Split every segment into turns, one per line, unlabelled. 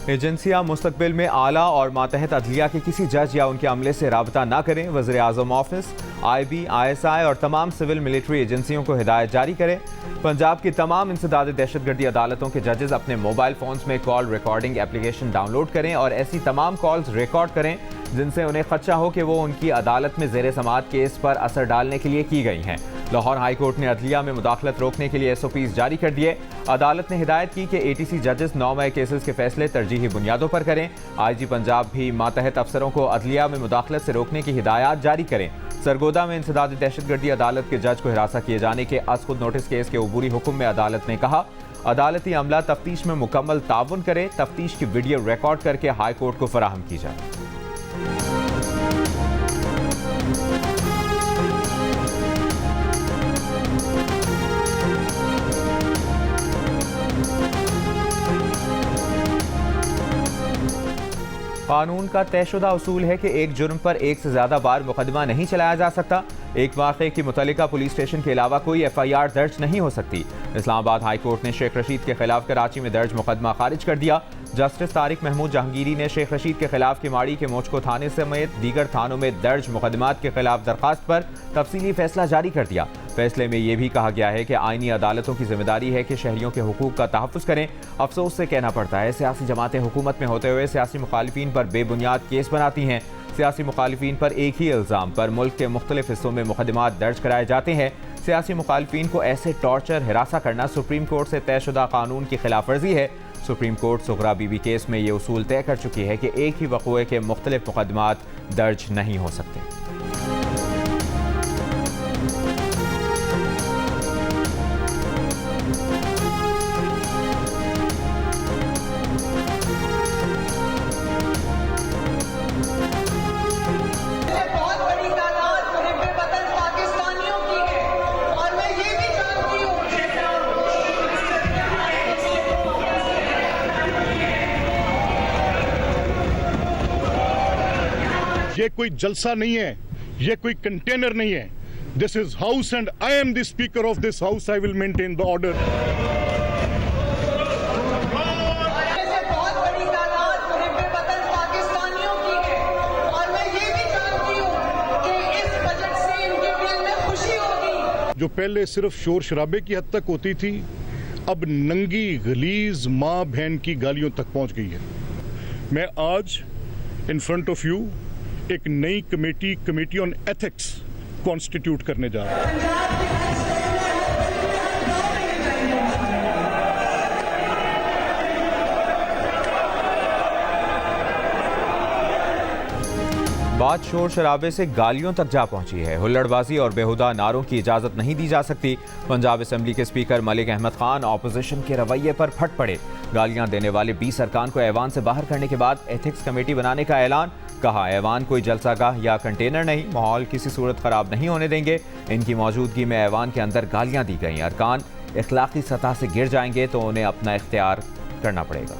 एजेंसियां मुस्तकबिल में आला और मातहत अदलिया के किसी जज या उनके अमले से राबता न करें। वज़ीर आज़म ऑफिस, IB, ISI और तमाम सिविल मिलिट्री एजेंसियों को हिदायत जारी करें। पंजाब की तमाम इंसदाद दहशतगर्दी अदालतों के जजेस अपने मोबाइल फ़ोन्स में कॉल रिकॉर्डिंग एप्लीकेशन डाउनलोड करें और ऐसी तमाम कॉल्स रिकॉर्ड करें जिनसे उन्हें खदशा हो कि वो उनकी अदालत में ज़ेर समाअत केस पर असर डालने के लिए की गई हैं। लाहौर हाई कोर्ट ने अदलिया में मुदाखलत रोकने के लिए SOPs जारी कर दिए। अदालत ने हिदायत की कि ATC जजेस 9 मई केसेस के फैसले तरजीही बुनियादों पर करें। IG पंजाब भी मातहत अफसरों को अदलिया में मुदाखलत से रोकने की हिदायत जारी करें। सरगोदा में इंसदाद दहशतगर्दी अदालत के जज को हिरासत किए जाने के खुद नोटिस केस के अबूरी हुक्म में अदालत ने कहा, अदालती अमला तफ्तीश में मुकम्मल ताउन करे। तफ्तीश की वीडियो रिकॉर्ड करके हाई कोर्ट को फराहम की जाए। कानून का तयशुदा उसूल है कि एक जुर्म पर एक से ज्यादा बार मुकदमा नहीं चलाया जा सकता। एक वाक़े की मुतल्लिका पुलिस स्टेशन के अलावा कोई FIR दर्ज नहीं हो सकती। इस्लामाबाद हाई कोर्ट ने शेख रशीद के खिलाफ कराची में दर्ज मुकदमा खारिज कर दिया। जस्टिस तारिक महमूद जहांगीरी ने शेख रशीद के खिलाफ किमाड़ी के मोचको थाने समेत दीगर थानों में दर्ज मुकदमात के खिलाफ दरखास्त पर तफसीली फैसला जारी कर दिया। फैसले में यह भी कहा गया है कि आईनी अदालतों की जिम्मेदारी है कि शहरियों के हुकूक का तहफ़्फ़ुज़ करें। अफसोस से कहना पड़ता है, सियासी जमातें हुकूमत में होते हुए सियासी मुखालिफिन पर बेबुनियाद केस बनाती हैं। सियासी मुखालिफिन पर एक ही इल्ज़ाम पर मुल्क के मुख्तलिफ हिस्सों में मुकदमात दर्ज कराए जाते हैं। सियासी मुखालिफिन को ऐसे टॉर्चर हिरासा करना सुप्रीम कोर्ट से तयशुदा कानून की खिलाफ वर्जी है। सुप्रीम कोर्ट सुगरा बीबी केस में ये उसूल तय कर चुकी है कि एक ही वक़ूए के मुख्तलिफ मुकदमात दर्ज नहीं हो सकते।
ये कोई जलसा नहीं है, ये कोई कंटेनर नहीं है। This is house and I am the speaker of this house. I will maintain the order. जो पहले सिर्फ शोर शराबे की हद तक होती थी, अब नंगी गलीज माँ बहन की गालियों तक पहुंच गई है। मैं आज इन फ्रंट ऑफ यू एक नई कमेटी ऑन एथिक्स कॉन्स्टिट्यूट करने जा रहा हूं।
बात शोर शराबे से गालियों तक जा पहुंची है। हुल्लड़बाजी और बेहुदा नारों की इजाजत नहीं दी जा सकती। पंजाब असेंबली के स्पीकर मलिक अहमद खान ऑपोजिशन के रवैये पर फट पड़े। गालियां देने वाले 20 अरकान को ऐवान से बाहर करने के बाद एथिक्स कमेटी बनाने का ऐलान। कहा, ऐवान कोई जलसागाह या कंटेनर नहीं, माहौल किसी सूरत खराब नहीं होने देंगे। इनकी मौजूदगी में ऐवान के अंदर गालियां दी गई। अरकान इखलाकी सतह से गिर जाएंगे तो उन्हें अपना इख्तियार करना पड़ेगा।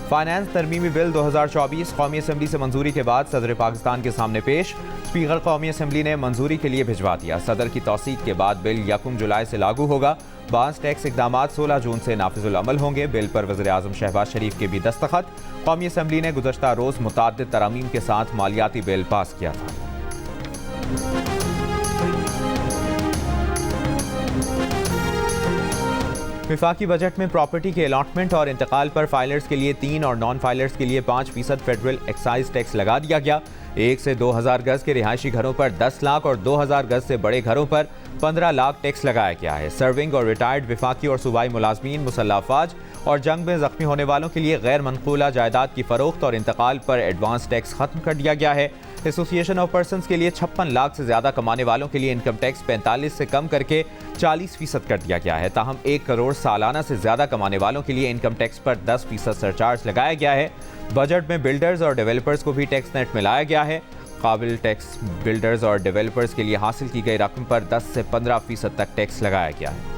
फाइनेंस तरमीमी बिल 2024 कौमी असम्बली से मंजूरी के बाद सदर पाकिस्तान के सामने पेश। स्पीकर कौमी असम्बली ने मंजूरी के लिए भिजवा दिया। सदर की तौसीक के बाद बिल 1 जुलाई से लागू होगा। बांस टैक्स इकदामात 16 जून से नाफिजुल अमल होंगे। बिल पर वज़ीर आज़म शहबाज शरीफ के भी दस्तखत। कौमी असम्बली ने गुज़श्ता रोज़ मुतअद्दिद तरामीम के साथ मालियाती बिल पास किया था। विफाकी बजट में प्रॉपर्टी के अलॉटमेंट और इंतकाल पर फाइलर्स के लिए 3 और नॉन फाइलर्स के लिए 5% फेडरल एक्साइज टैक्स लगा दिया गया। 1 से 2000 गज के रिहायशी घरों पर 10 लाख और 2000 गज से बड़े घरों पर 15 लाख टैक्स लगाया गया है। सर्विंग और रिटायर्ड विफाकी और सूबाई मुलाजमीन, मुसल्लह अफवाज और जंग में जख्मी होने वालों के लिए गैर मनकूला जायदाद की फरोख्त और इंतकाल पर एडवांस टैक्स खत्म कर दिया गया है। एसोसिएशन ऑफ पर्सन्स के लिए 56 लाख से ज्यादा कमाने वालों के लिए इनकम टैक्स 45 से कम करके 40% कर दिया गया है। ताहम 1 करोड़ सालाना से ज्यादा कमाने वालों के लिए इनकम टैक्स पर 10% सरचार्ज लगाया गया है। बजट में बिल्डर्स और डेवलपर्स को भी टैक्स नेट में लाया गया है। काबिल टैक्स बिल्डर्स और डेवलपर्स के लिए हासिल की गई रकम पर 10 से 15% तक टैक्स लगाया गया है।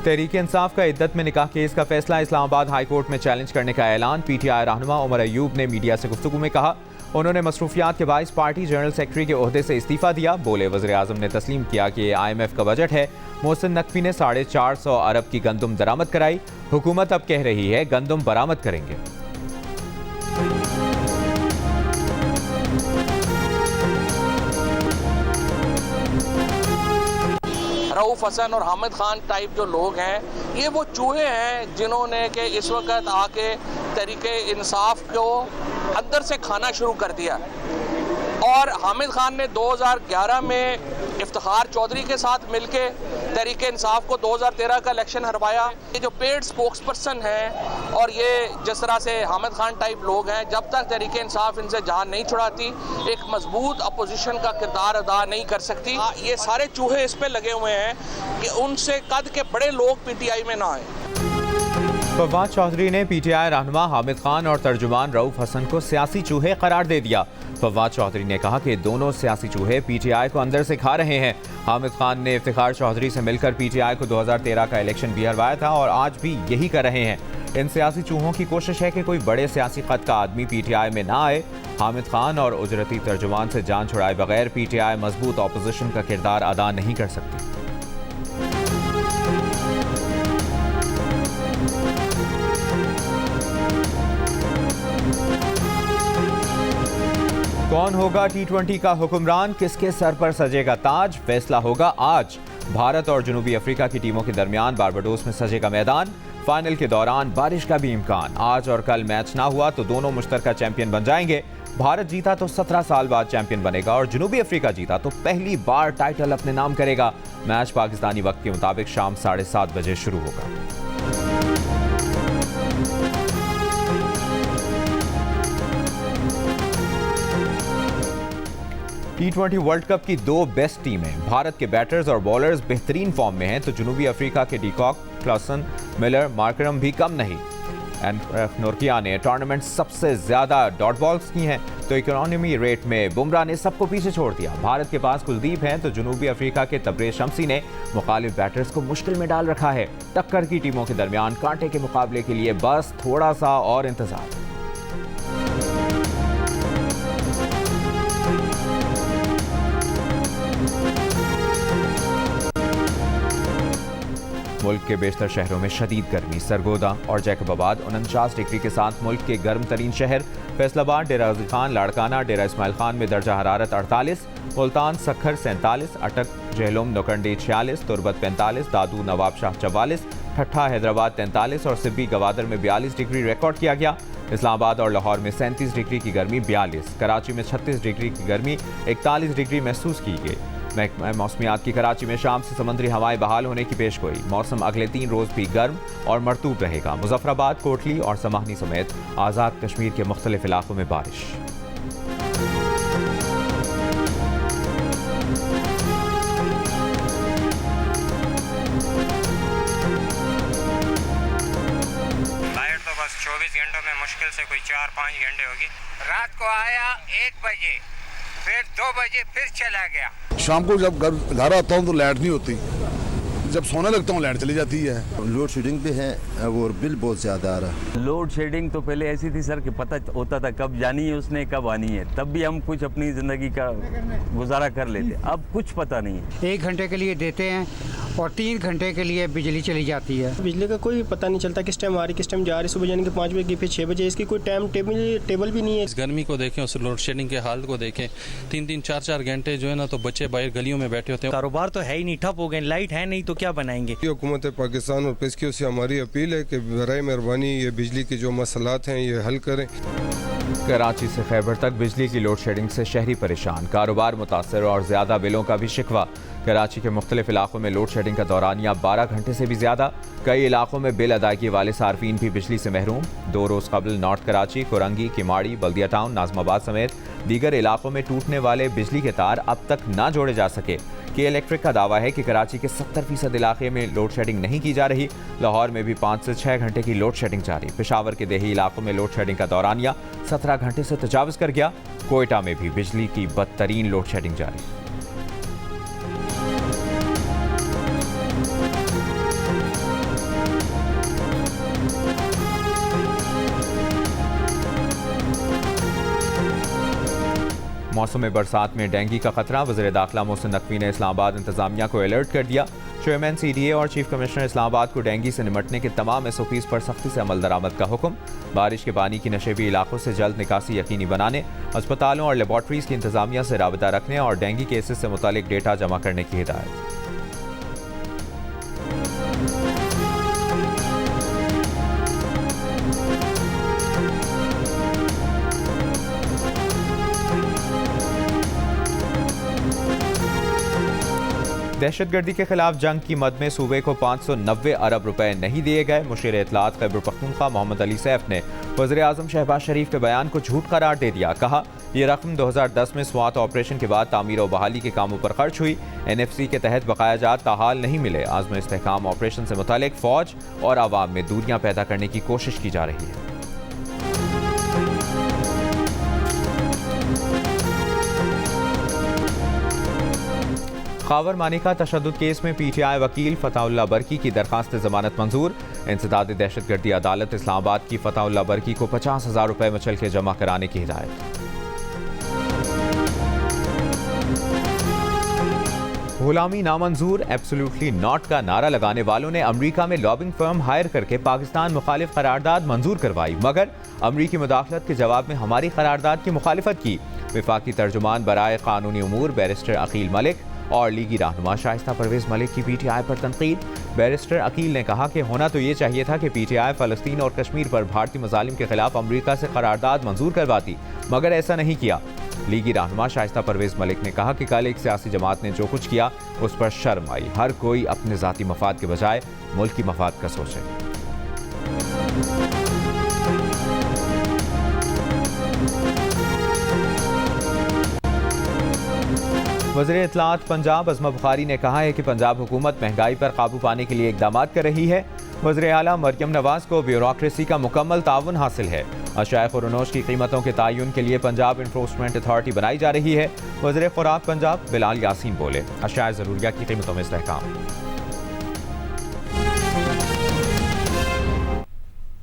तहरीक इंसाफ का इद्दत में निकाह केस का फैसला इस्लामाबाद हाई कोर्ट में चैलेंज करने का ऐलान। पीटीआई रहनुमा उमर अयूब ने मीडिया से गुफ्तगू में कहा उन्होंने मसरूफियात के बाइस पार्टी जनरल सेक्रेटरी के ओहदे से इस्तीफा दिया। बोले वज़ीर आज़म ने तस्लीम किया कि IMF का बजट है। मोहसिन नकवी ने 450 अरब की गंदम दरामद कराई। हुकूमत अब कह रही है गंदम बरामद करेंगे।
रऊफ हसन और हामिद खान टाइप जो लोग हैं, ये वो चूहे हैं जिन्होंने कि इस वक्त आके तरीके इंसाफ को अंदर से खाना शुरू कर दिया। और हामिद खान ने 2011 में इफ्तिखार चौधरी के साथ मिलके तहरीक इंसाफ को 2013 का इलेक्शन हरवाया। ये जो पेड स्पोक्स पर्सन हैं और ये जिस तरह से हामिद खान टाइप लोग हैं, जब तक तहरीक इंसाफ इनसे जान नहीं छुड़ाती एक मजबूत अपोजिशन का किरदार अदा नहीं कर सकती। ये सारे चूहे इस पे लगे हुए हैं कि उनसे कद के बड़े लोग PTI में ना आए।
फवाद चौधरी ने PTI रहनुमा हामिद खान और तर्जुमान रऊफ हसन को सियासी चूहे करार दे दिया। फवाद चौधरी ने कहा कि दोनों सियासी चूहे PTI को अंदर से खा रहे हैं। हामिद खान ने इफ्तिखार चौधरी से मिलकर PTI को 2013 का इलेक्शन भी हरवाया था और आज भी यही कर रहे हैं। इन सियासी चूहों की कोशिश है कि कोई बड़े सियासी कद का आदमी PTI में ना आए। हामिद खान और उजरती तर्जुमान से जान छुड़ाए बगैर PTI मजबूत अपोजिशन का किरदार अदा नहीं कर सकती। कौन होगा T20 का हुक्मरान, किसके सर पर सजेगा ताज, फैसला होगा आज। भारत और जनूबी अफ्रीका की टीमों के दरमियान बारबाडोस में सजेगा मैदान। फाइनल के दौरान बारिश का भी इम्कान। आज और कल मैच ना हुआ तो दोनों मुश्तरका चैंपियन बन जाएंगे। भारत जीता तो 17 साल बाद चैंपियन बनेगा और जनूबी अफ्रीका जीता तो पहली बार टाइटल अपने नाम करेगा। मैच पाकिस्तानी वक्त के मुताबिक शाम 7:30 बजे शुरू होगा। T20 वर्ल्ड कप की दो बेस्ट टीमें, भारत के बैटर्स और बॉलर्स बेहतरीन फॉर्म में हैं तो जनूबी अफ्रीका के डीकॉक, क्लासन, मिलर, मार्करम भी कम नहीं। नोरकिया ने टूर्नामेंट सबसे ज्यादा डॉट बॉल्स की हैं तो इकोनॉमी रेट में बुमराह ने सबको पीछे छोड़ दिया। भारत के पास कुलदीप हैं तो जनूबी अफ्रीका के तबरेज शम्सी ने मुखालिफ बैटर्स को मुश्किल में डाल रखा है। टक्कर की टीमों के दरमियान कांटे के मुकाबले के लिए बस थोड़ा सा और इंतजार। मुल्क के बेशतर शहरों में शदीद गर्मी। सरगोदा और जैकबाबाद 49 डिग्री के साथ मुल्क के गर्म तरीन शहर। फैसलाबाद, डेरा गाजी खान, लाड़काना, डेरा इस्माइल खान में दर्जा हरारत 48, मुल्तान सखर 47, अटक, जहलुम, नौकंडी 46, तुरबत 45, दादू, नवाबशाह 44, ठट्ठा, हैदराबाद 43 और सिब्बी गवादर में 42 डिग्री रिकॉर्ड किया गया। इस्लामाबाद और लाहौर में 37 डिग्री की गर्मी 42, कराची में 36 डिग्री की गर्मी 41 डिग्री महसूस की गई। मौसमियात की कराची में शाम से समुद्री हवाएं बहाल होने की पेशगोई। मौसम अगले 3 रोज भी गर्म और मरतूब रहेगा। मुजफ्फराबाद, कोटली और समाहनी समेत आज़ाद कश्मीर के मुख्तलिफ इलाकों में बारिश।
लाइट तो बस 24 घंटों में मुश्किल से कोई 4-5 घंटे होगी। रात को आया 1 बजे, फिर 2 बजे फिर चला गया।
शाम को जब घर आता हूँ तो लाइट नहीं होती, जब सोने लगता हूँ लाइट चली जाती है।
लोड शेडिंग भी है और बिल बहुत ज़्यादा आ रहा है।
लोड शेडिंग तो पहले ऐसी थी सर कि पता होता था कब जानी है उसने, कब आनी है, तब भी हम कुछ अपनी ज़िंदगी का गुजारा कर लेते। अब कुछ पता नहीं है।
1 घंटे के लिए देते हैं और 3 घंटे के लिए बिजली चली जाती है।
बिजली का कोई पता नहीं चलता किस टाइम आ रही, किस टाइम जा रही। सुबह यानी कि 5 बजे की, फिर 6 बजे, इसकी कोई टाइम टेबल भी नहीं है।
इस गर्मी को देखें, उस लोड शेडिंग के हाल को देखें, 3-3, 4-4 घंटे जो है ना, तो बच्चे बाहर गलियों में बैठे होते हैं।
कारोबार तो है ही नहीं, ठप हो गए। लाइट है नहीं तो क्या बनाएंगे।
हुकूमत पाकिस्तान और पेशकियों से हमारी अपील है कि बराए मेहरबानी ये बिजली के जो मसलात हैं ये हल करें।
कराची से खैबर तक बिजली की लोड शेडिंग से शहरी परेशान, कारोबार मुतासर और ज़्यादा बिलों का भी शिकवा। कराची के मुख्तलिफ इलाकों में लोड शेडिंग का दौरानिया 12 घंटे से भी ज़्यादा। कई इलाकों में बिल अदायगी वाले सार्फिन भी बिजली से महरूम। 2 रोज़ कबल नॉर्थ कराची, कुरंगी, किमाड़ी, बल्दिया टाउन, नाजमाबाद समेत दीगर इलाकों में टूटने वाले बिजली के तार अब तक ना जोड़े जा सके। के इलेक्ट्रिक का दावा है कि कराची के 70% इलाके में लोड शेडिंग नहीं की जा रही। लाहौर में भी 5 से 6 घंटे की लोड शेडिंग जारी। पेशावर के देही इलाकों में लोड शेडिंग का दौरानिया 17 घंटे से तजावज़ कर गया। कोयटा में भी बिजली की बदतरीन लोड शेडिंग जारी। मौसम बरसात में डेंगू का खतरा। वज़ीर दाखिला मोहसिन नकवी ने इस्लामाबाद इंतजामिया को अलर्ट कर दिया। चेयरमैन CDA और चीफ कमिश्नर इस्लामाबाद को डेंगू से निपटने के तमाम SOPs पर सख्ती से अमल दरामद का हुक्म। बारिश के पानी की नशेबी इलाकों से जल्द निकासी यकीनी बनाने, अस्पतालों और लेबॉर्ट्रीज की इंतजामिया से राबता रखने और डेंगू केसेस से मुतालिक डेटा जमा करने की हिदायत। दहशतगर्दी के खिलाफ जंग की मद में सूबे को 590 अरब रुपए नहीं दिए गए। मुशीर इत्तलात खैबर पख्तूनख्वा मोहम्मद अली सैफ ने वज़ीर आज़म शहबाज शरीफ के बयान को झूठ करार दे दिया। कहा, यह रकम 2010 में स्वात ऑपरेशन के बाद तामीर और बहाली के कामों पर खर्च हुई। NFC के तहत बकाया जात ताहाल नहीं मिले। आज़म इस्तेहकाम ऑपरेशन से मुतालिक फौज और आवाम में दूरियां पैदा करने की कोशिश की जा रही है। खावर मानिका तशद्दुद केस में PTI वकील फताहुल्लाह बरकी की दरखास्त जमानत मंजूर। इंसदाद दहशतगर्दी अदालत इस्लामाबाद की फताहुल्लाह बरकी को 50,000 रुपए मचल के जमा कराने की हिदायत। गुलामी नामंजूर, एब्सोल्युटली नॉट का नारा लगाने वालों ने अमरीका में लॉबिंग फर्म हायर करके पाकिस्तान मुखालिफ करारदाद मंजूर करवाई, मगर अमरीकी मुदाखलत के जवाब में हमारी करारदाद की मुखालिफत की। विफाकी तर्जुमान बराए कानूनी उमूर बैरिस्टर अकील मलिक और लीगी रहनुमा शाइस्ता परवेज मलिक की PTI पर तनकीद। बैरिस्टर अकील ने कहा कि होना तो ये चाहिए था कि PTI फ़लस्तीन और कश्मीर पर भारतीय मज़ालिम के खिलाफ अमरीका से करारदाद मंजूर करवाती, मगर ऐसा नहीं किया। लीगी रहनुमा शाइस्ता परवेज मलिक ने कहा कि कल एक सियासी जमात ने जो कुछ किया उस पर शर्म आई। हर कोई अपने ज़ाती मफाद के बजाय मुल्क की मफाद का सोचे। वज़ीर इत्तलात पंजाब अज़मा बुखारी ने कहा है कि पंजाब हुकूमत महंगाई पर काबू पाने के लिए इक़दाम कर रही है। वज़ीर आला मरियम नवाज़ को ब्यूरोक्रेसी का मुकम्मल ताउन हासिल है। अशाए खुरनोश की कीमतों के तयन के लिए पंजाब इन्फोर्समेंट अथॉरिटी बनाई जा रही है। वज़ीर खुराक पंजाब बिलाल यासीन बोले, अशाए ज़रूरिया की कीमतों में इस्तेहकाम।